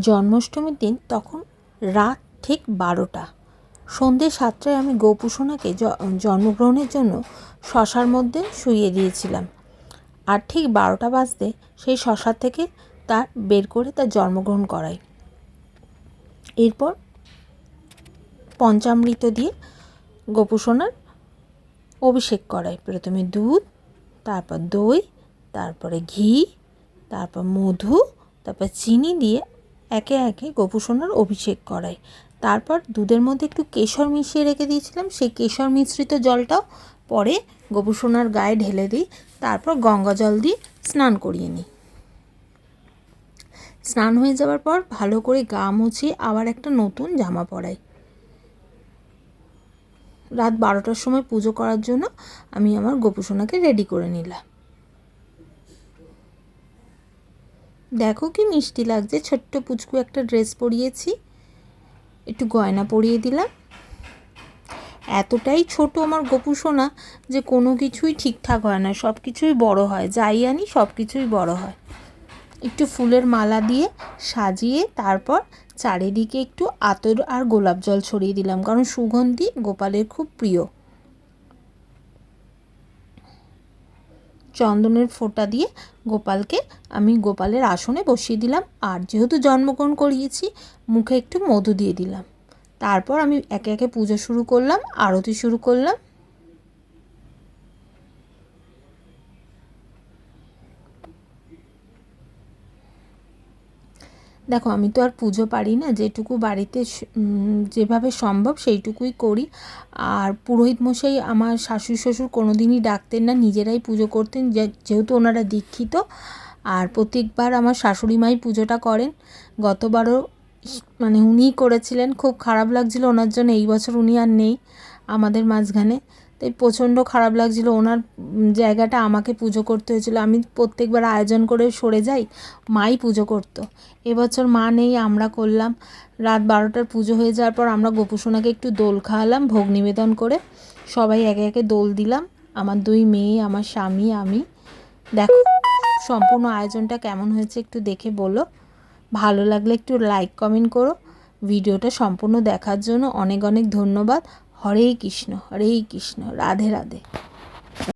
জন্মাষ্টমীর দিন তখন রাত ঠিক 12টা। সন্ধ্যে 7টায় আমি গোপুসোনাকে জন্মগ্রহণের জন্য শশার মধ্যে শুইয়ে দিয়েছিলাম। আর ঠিক 12টা বাজতে সেই শশা থেকে তার বের করে তার জন্মগ্রহণ করাই। এরপর পঞ্চামৃত দিয়ে গোপুসোনার অভিষেক করাই। প্রথমে দুধ, তারপর দই, তারপরে ঘি, তারপর মধু, তারপর চিনি দিয়ে একে একে গোপুসোনার অভিষেক করাই। তারপর দুধের মধ্যে একটু কেশর মিশিয়ে রেখে দিয়েছিলাম, সেই কেশর মিশ্রিত জলটাও পরে গোপুসোনার গায়ে ঢেলে দিই। তারপর গঙ্গা জল দিয়ে স্নান করিয়ে নিই। স্নান হয়ে যাওয়ার পর ভালো করে গা মুছিয়ে আবার একটা নতুন জামা পরাই। রাত 12টার সময় পুজো করার জন্য আমি আমার গোপুসোনাকে রেডি করে নিলাম। দেখো কি মিষ্টি লাগছে, ছোট্ট পুচকু একটা ড্রেস পরিয়েছি, একটু গয়না পরিয়ে দিলাম। এতটাই ছোট আমার গোপুসোনা যে কোনো কিছুই ঠিকঠাক হয় না, সব কিছুই বড় হয়, যাই আনি সব কিছুই বড় হয়। একটু ফুলের মালা দিয়ে সাজিয়ে তারপর চারিদিকে একটু আতর আর গোলাপ জল ছড়িয়ে দিলাম, কারণ সুগন্ধি গোপালের খুব প্রিয়। চন্দনের ফোঁটা দিয়ে গোপালকে আমি গোপালের আসনে বসিয়ে দিলাম। আর যেহেতু জন্মগ্রহণ করিয়েছি, মুখে একটু মধু দিয়ে দিলাম। তারপর আমি একে একে পুজো শুরু করলাম, আরতি শুরু করলাম। দেখো, আমি তো আর পুজো পারি না, যেটুকু বাড়িতে যেভাবে সম্ভব সেইটুকুই করি। আর পুরোহিত মশাই আমার শাশুড়ি শ্বশুর কোনো দিনই ডাকতেন না, নিজেরাই পুজো করতেন, যেহেতু ওনারা দীক্ষিত। আর প্রত্যেকবার আমার শাশুড়ি মাই পুজোটা করেন। গতবারও উনিই করেছিলেন। খুব খারাপ লাগছিল ওনার জন্য, এই বছর উনি আর নেই আমাদের মাঝখানে, তাই প্রচণ্ড খারাপ লাগছিল। ওনার জায়গাটা আমাকে পুজো করতে হয়েছিল। আমি প্রত্যেকবার আয়োজন করে সরে যাই, মাই পুজো করতো। এবছর মা নেই, আমরা করলাম। রাত 12টার পুজো হয়ে যাওয়ার পর আমরা গোপুসোনাকে একটু দোল খাওয়ালাম ভোগ নিবেদন করে। সবাই একে একে দোল দিলাম, আমার 2 মেয়ে, আমার স্বামী, আমি। দেখো সম্পূর্ণ আয়োজনটা কেমন হয়েছে একটু দেখে বলো। ভালো লাগলে একটু লাইক কমেন্ট করো। ভিডিওটা সম্পূর্ণ দেখার জন্য অনেক অনেক ধন্যবাদ। হরে কৃষ্ণ, হরে কৃষ্ণ, রাধে রাধে।